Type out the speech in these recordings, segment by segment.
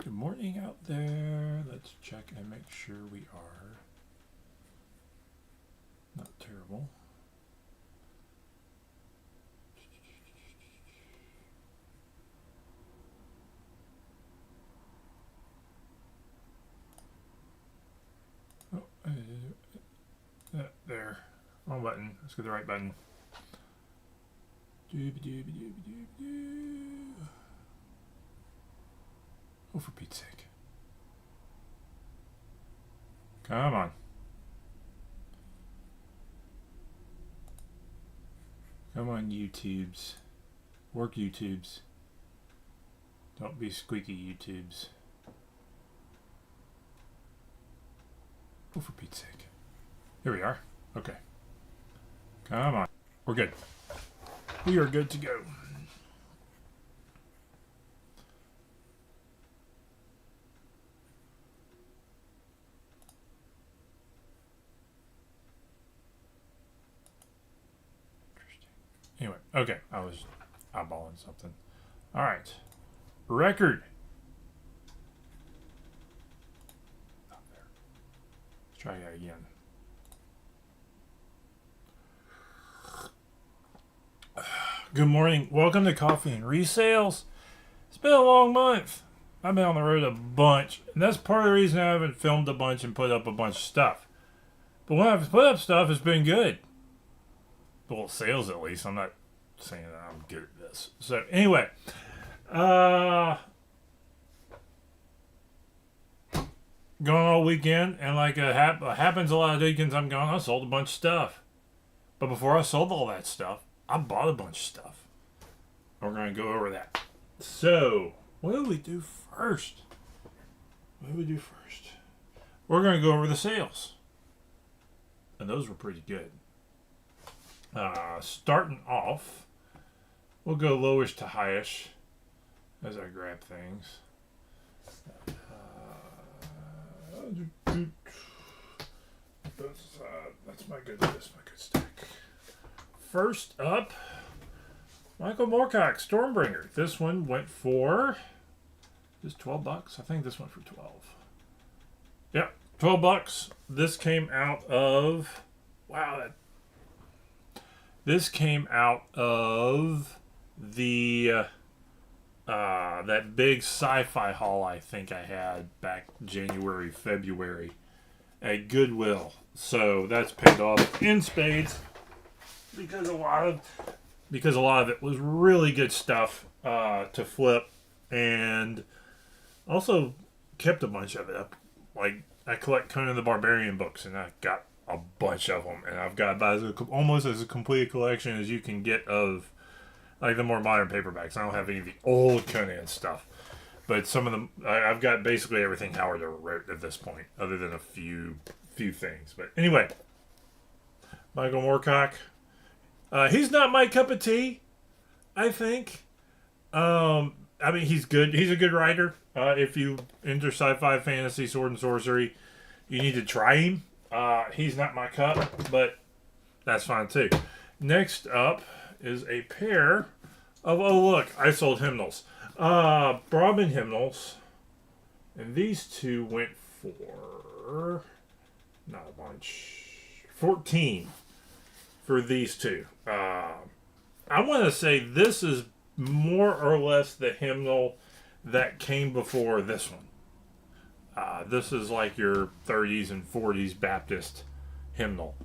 Good morning out there. Let's check and make sure we are not terrible. Oh, there. Wrong button. Let's get the right button. Oh, for Pete's sake. Come on. Come on, YouTubes. Work YouTubes. Don't be squeaky YouTubes. Oh, for Pete's sake. Here we are. Okay. Come on. We're good. We are good to go. Anyway, okay, I was eyeballing something. All right, record. Not there. Let's try that again. Good morning. Welcome to Coffee and Resales. It's been a long month. I've been on the road a bunch, and that's part of the reason I haven't filmed a bunch and put up a bunch of stuff. But when I've put up stuff, it's been good. Well, sales at least. I'm not saying that I'm good at this. So anyway, going all weekend, and like it happens a lot of weekends, I'm going. I sold a bunch of stuff, but before I sold all that stuff, I bought a bunch of stuff. We're gonna go over that. So what do we do first? We're gonna go over the sales, and those were pretty good. Starting off, we'll go lowest to highest as I grab things. That's my good stack. First up, Michael Moorcock, Stormbringer. This one went for just $12. I think this went for 12. Yep, $12. This came out of This came out of the that big sci-fi haul I think I had back January, February at Goodwill. So that's paid off in spades because a lot of it was really good stuff to flip, and also kept a bunch of it up. Like I collect Conan the Barbarian books, and I got a bunch of them, and I've got about almost as complete a collection as you can get of like the more modern paperbacks. I don't have any of the old Conan stuff, but some of them I've got basically everything Howard ever wrote at this point, other than a few things. But anyway, Michael Moorcock, he's not my cup of tea. I think. I mean, he's good. He's a good writer. If you enter sci-fi, fantasy, sword and sorcery, you need to try him. He's not my cup, but that's fine too. Next up is a pair of, I sold hymnals. Brahmin hymnals. And these two went for, not a bunch, 14 for these two. I want to say this is more or less the hymnal that came before this one. This is like your 30s and 40s Baptist hymnal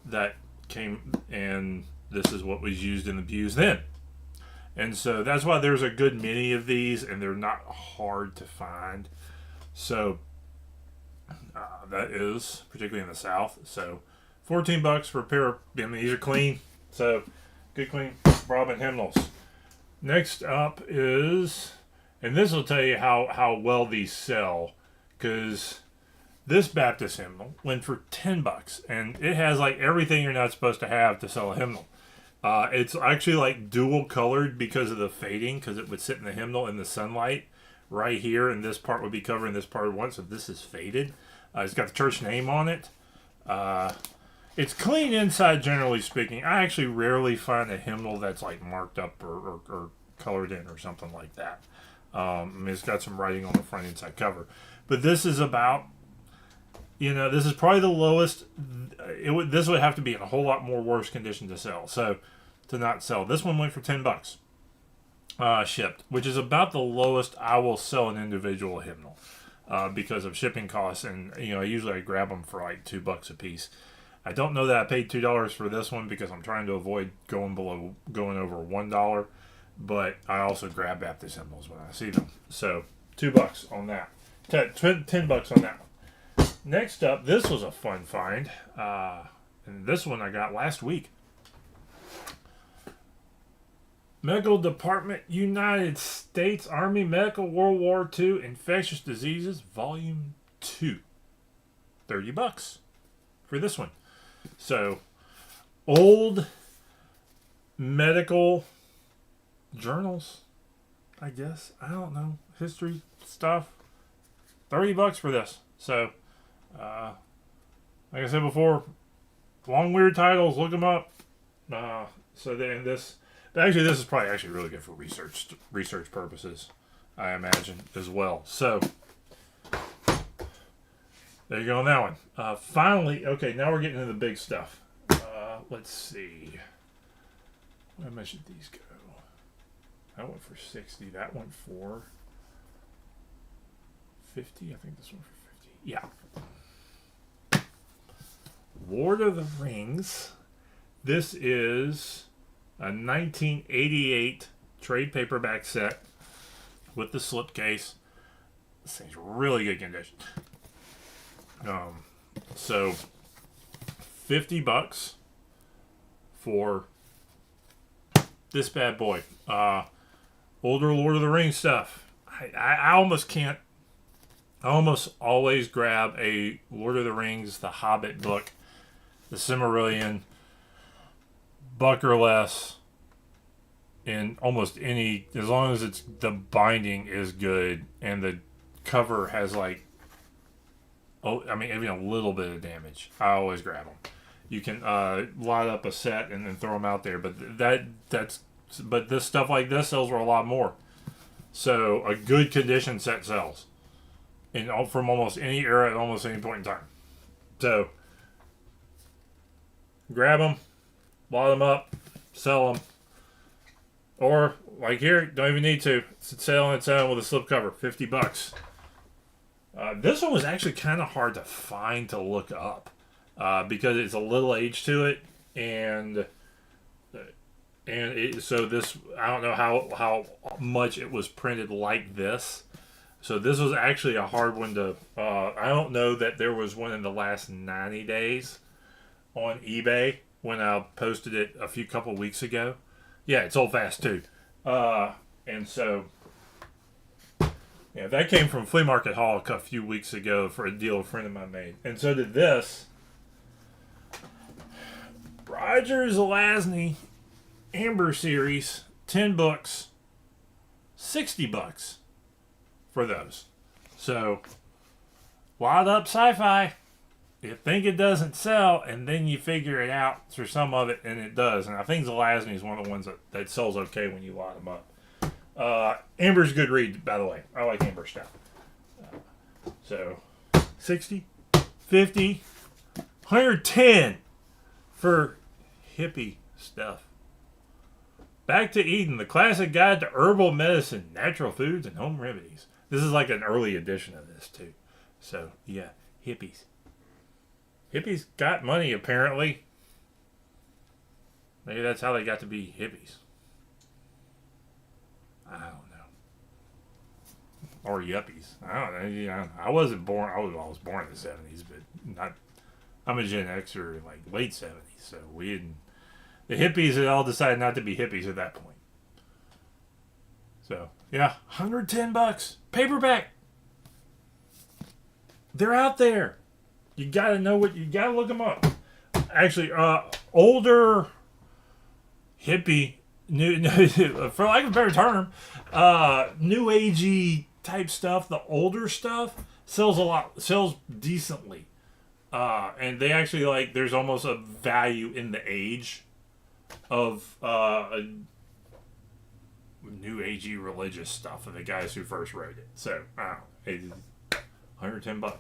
that came, and this is what was used in the pews then. And so that's why there's a good many of these, and they're not hard to find. So that is, particularly in the South. So $14 for a pair of, I mean, these are clean. So good clean Brahmin hymnals. Next up is, and this will tell you how well these sell, because this Baptist hymnal went for $10, and it has like everything you're not supposed to have to sell a hymnal. It's actually like dual colored because of the fading, because it would sit in the hymnal in the sunlight right here, and this part would be covering this part of one, so this is faded. It's got the church name on it. It's clean inside, generally speaking. I actually rarely find a hymnal that's like marked up or colored in or something like that. I mean, it's got some writing on the front inside cover. But this is about, this is probably the lowest. This would have to be in a whole lot more worse condition to sell. So, to not sell. This one went for $10. Shipped, which is about the lowest I will sell an individual hymnal because of shipping costs, and usually I grab them for like $2 a piece. I don't know that I paid $2 for this one because I'm trying to avoid going over $1, but I also grab Baptist hymnals when I see them. So $2 on that, $10 on that one. Next up, this was a fun find, and this one I got last week. Medical Department, United States Army Medical World War II Infectious Diseases, Volume 2. $30 for this one. So, old medical journals, I guess. I don't know. History stuff. $30 for this. So, like I said before, long, weird titles. Look them up. So then this... Actually, this is probably really good for research purposes, I imagine, as well. So, there you go on that one. Finally, okay, now we're getting into the big stuff. Let's see. How much did these go? That went for 60. That went for 50. I think this one for 50. Yeah. Lord of the Rings. This is a 1988 trade paperback set with the slipcase. This thing's really good condition. So $50 for this bad boy. Older Lord of the Rings stuff. I almost can't. I almost always grab a Lord of the Rings, the Hobbit book, the Silmarillion, buck or less, in almost any, as long as the binding is good and the cover has even a little bit of damage. I always grab them. You can lot up a set and then throw them out there, but but this stuff like this sells for a lot more. So a good condition set sells from almost any era at almost any point in time. So grab them, lot them up, sell them, or like here, don't even need to. It's sale on its own with a slipcover, $50. This one was actually kind of hard to find to look up because it's a little age to it, so this, I don't know how much it was printed like this. So this was actually a hard one to. I don't know that there was one in the last 90 days on eBay when I posted it a couple weeks ago. Yeah, it sold fast too. And so, yeah, that came from Flea Market Hall a few weeks ago for a deal a friend of mine made. And so did this. Roger Zelazny Amber Series, 10 books, $60 for those. So, wad up sci-fi. You think it doesn't sell, and then you figure it out for some of it, and it does. And I think Zelazny is one of the ones that sells okay when you wad them up. Amber's a good read, by the way. I like Amber stuff. So, 60, 50, 110 for hippie stuff. Back to Eden, the classic guide to herbal medicine, natural foods, and home remedies. This is like an early edition of this, too. So, yeah, hippies. Hippies got money, apparently. Maybe that's how they got to be hippies. I don't know. Or yuppies. I don't know. Yeah, I wasn't born. I was born in the 70s, but not. I'm a Gen Xer, like late 70s. So we didn't. The hippies had all decided not to be hippies at that point. So yeah, $110 paperback. They're out there. You gotta know you gotta look them up. Actually, older hippie, new for lack of a better term, new agey type stuff. The older stuff sells decently, and they actually there's almost a value in the age of new agey religious stuff of the guys who first wrote it. So I don't know, $110,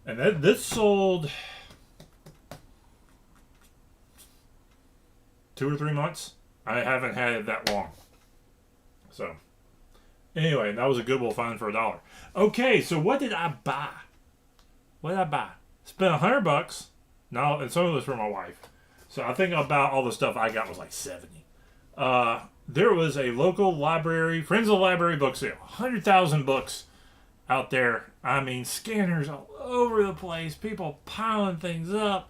and this sold 2 or 3 months. I haven't had it that long. So anyway, that was a Goodwill find for $1. Okay, so what did I buy? What did I buy? Spent $100. Now, and some of this for my wife. So I think about all the stuff I got was like 70. There was a local library, Friends of the Library book sale. 100,000 books out there. I mean, scanners all over the place. People piling things up.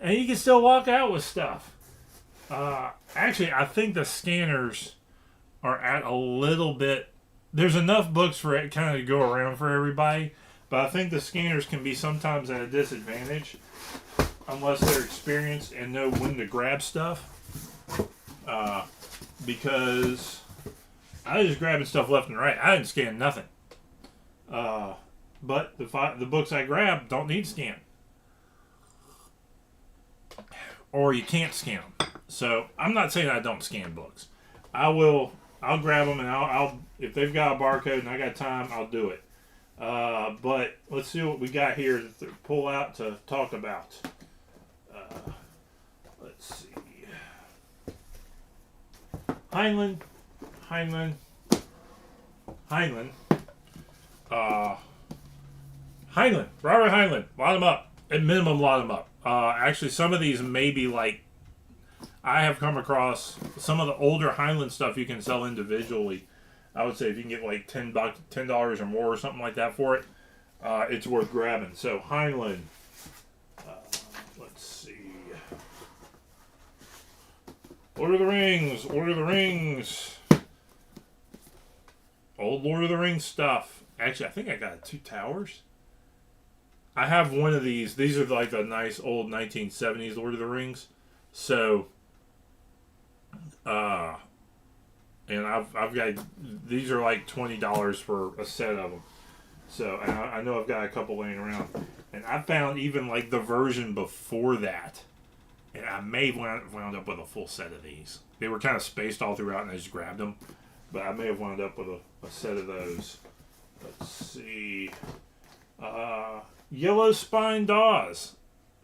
And you can still walk out with stuff. Actually, I think the scanners are at a little bit... There's enough books for it kind of to go around for everybody. But I think the scanners can be sometimes at a disadvantage. Unless they're experienced and know when to grab stuff. Because I was just grabbing stuff left and right. I didn't scan nothing. But the books I grabbed don't need scan. Or you can't scan them. So I'm not saying I don't scan books. I'll grab them and I'll if they've got a barcode and I got time, I'll do it. But let's see what we got here to pull out to talk about. Let's see. Heinlein. Robert Heinlein. Lot them up. At minimum, lot them up. Actually, some of these may be like... I have come across some of the older Heinlein stuff you can sell individually. I would say if you can get like $10 or more or something like that for it, it's worth grabbing. So, Heinlein. Let's see. Lord of the Rings. Old Lord of the Rings stuff. Actually, I think I got 2 towers. I have one of these. These are like the nice old 1970s Lord of the Rings. So, and I've got, these are like $20 for a set of them. So, and I know I've got a couple laying around. And I found even like the version before that. And I may have wound up with a full set of these. They were kind of spaced all throughout and I just grabbed them. But I may have wound up with a set of those. Let's see. Yellow Spine Daws.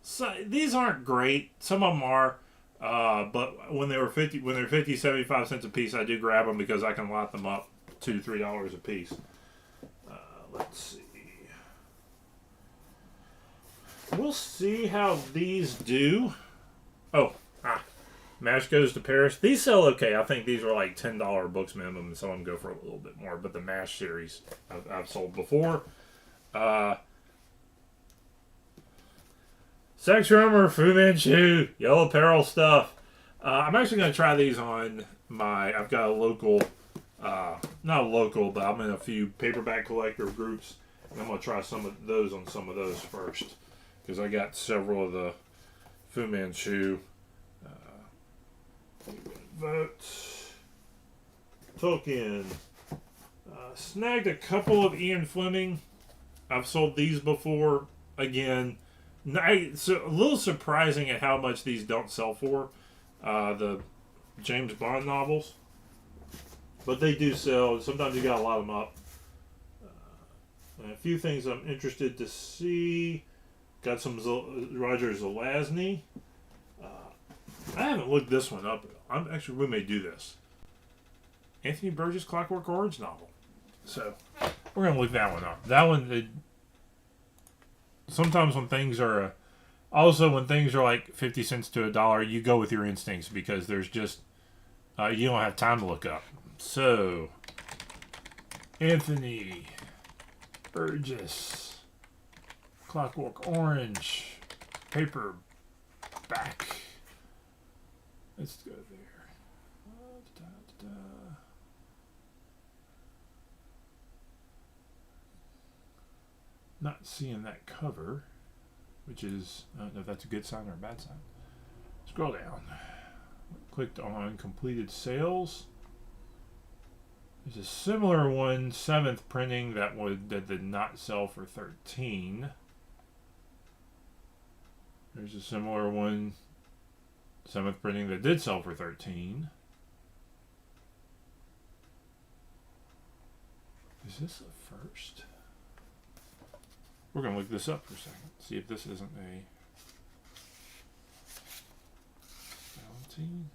So, these aren't great. Some of them are. But when they're 50, 75 cents a piece, I do grab them because I can lot them up $2 to $3 a piece. Let's see. We'll see how these do. MASH Goes to Paris. These sell okay. I think these are like $10 books minimum, and some of them go for a little bit more. But the MASH series I've sold before. Sex Rumor, Fu Manchu, Yellow Peril stuff. I'm actually going to try these on I've got a local, not a local, but I'm in a few paperback collector groups. And I'm going to try some of those on some of those first. Because I got several of the Fu Manchu. Vote. Tolkien. Snagged a couple of Ian Fleming. I've sold these before. Again, so a little surprising at how much these don't sell for. The James Bond novels. But they do sell. Sometimes you gotta lot them up. And a few things I'm interested to see. Got some Roger Zelazny. I haven't looked this one up. We may do this. Anthony Burgess Clockwork Orange novel. So, we're going to look that one up. That one, sometimes when things are, also when things are like 50 cents to $1, you go with your instincts because there's just, you don't have time to look up. So, Anthony Burgess Clockwork Orange paperback. Let's go there. Not seeing that cover, which is, I don't know if that's a good sign or a bad sign. Scroll down. Clicked on completed sales. There's a similar one, 7th printing, that did not sell for $13. There's a similar one, 7th printing, that did sell for $13. Is this a first? We're going to look this up for a second. See if this isn't a Valentine.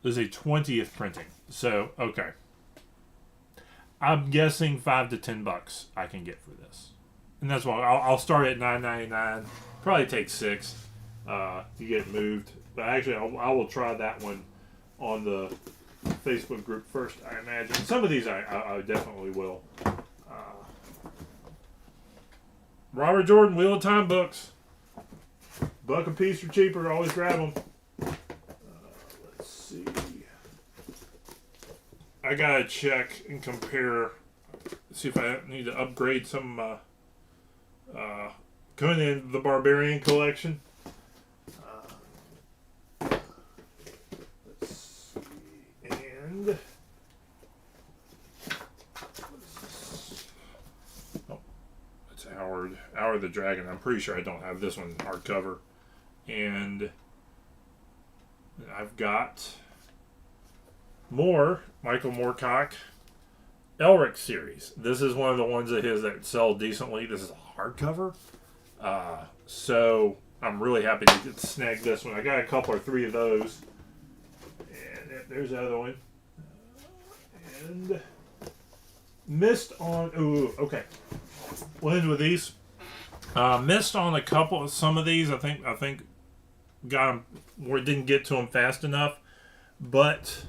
This is a 20th printing. So, okay. I'm guessing $5 to $10 I can get for this. And that's why I'll start at $9.99. Probably take $6 to get it moved. But actually, I will try that one on the Facebook group first, I imagine. Some of these I definitely will. Robert Jordan, Wheel of Time books. Buck a piece or cheaper. Always grab them. Let's see. I gotta check and compare. See if I need to upgrade some Conan the Barbarian collection. Let's see. And it's Hour the Dragon. I'm pretty sure I don't have this one hardcover. And I've got more Michael Moorcock Elric series. This is one of the ones of his that sell decently. This is a hardcover. So I'm really happy to snag this one. I got a couple or three of those. And there's the other one. And missed on... Ooh, okay. We'll end with these. Missed on a couple of some of these. I think got them where it didn't get to them fast enough. But...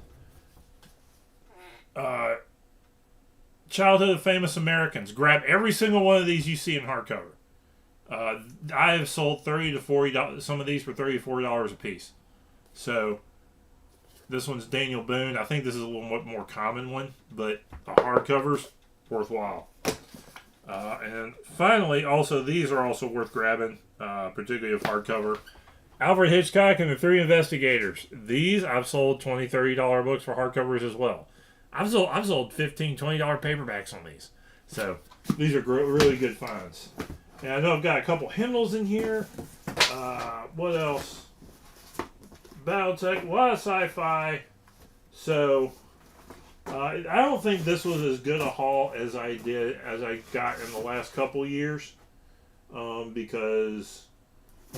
Childhood of Famous Americans. Grab every single one of these you see in hardcover. I have sold $30 to $40. Some of these for $30 to $40 a piece. So this one's Daniel Boone. I think this is a little more common one, but the hardcovers worthwhile. And finally, also these are also worth grabbing, particularly if hardcover. Alfred Hitchcock and the Three Investigators. These I've sold $20, $30 books for hardcovers as well. I've sold $15, $20 paperbacks on these. So these are really good finds. And I know I've got a couple hymnals in here. What else? Battletech, a lot of sci-fi. So I don't think this was as good a haul as I got in the last couple years. Because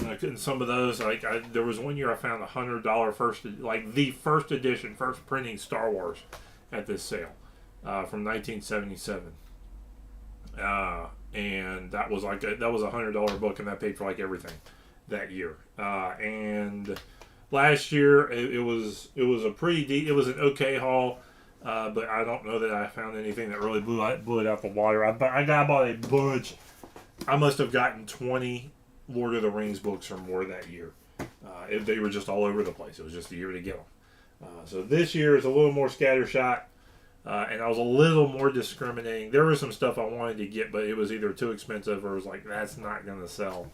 in some of those, there was one year I found $100 the first edition, first printing Star Wars at this sale from 1977, and that was a $100 book, and that paid for everything that year. And last year it was an okay haul, but I don't know that I found anything that really blew it out the water. I bought a bunch. I must have gotten 20 Lord of the Rings books or more that year. They were just all over the place. It was just a year to get them. So this year is a little more scattershot, and I was a little more discriminating. There was some stuff I wanted to get, but it was either too expensive or it was that's not going to sell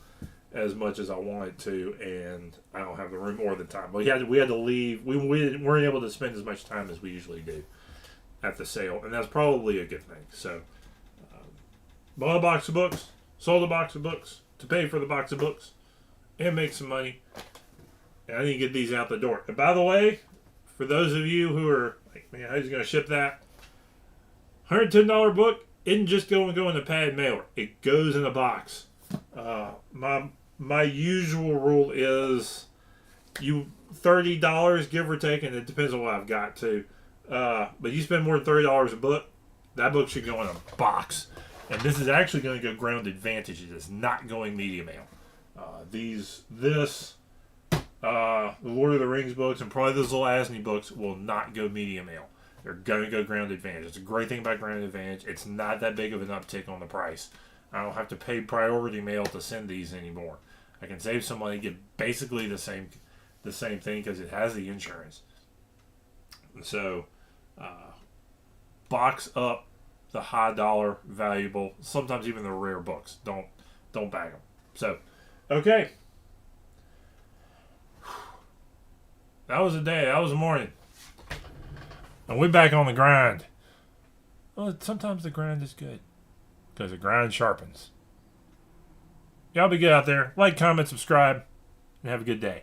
as much as I wanted to, and I don't have the room or the time. We had to leave. We weren't able to spend as much time as we usually do at the sale, and that's probably a good thing. So, bought a box of books, sold a box of books to pay for the box of books, and make some money. And I need to get these out the door. And by the way, for those of you who are like, man, how's he going to ship that? $110 book isn't just going to go in the padded mailer. It goes in a box. My usual rule is $30, give or take, and it depends on what I've got too. But you spend more than $30 a book, that book should go in a box. And this is actually going to go Ground Advantage. It is not going media mail. The Lord of the Rings books and probably the Zelazny books will not go media mail. They're going to go Ground Advantage. It's a great thing about Ground Advantage. It's not that big of an uptick on the price. I don't have to pay priority mail to send these anymore. I can save some money, get basically the same thing because it has the insurance. So, box up the high dollar, valuable, sometimes even the rare books. Don't bag them. So, okay. That was a day. That was a morning. And we're back on the grind. Well, sometimes the grind is good. Because the grind sharpens. Y'all be good out there. Like, comment, subscribe, and have a good day.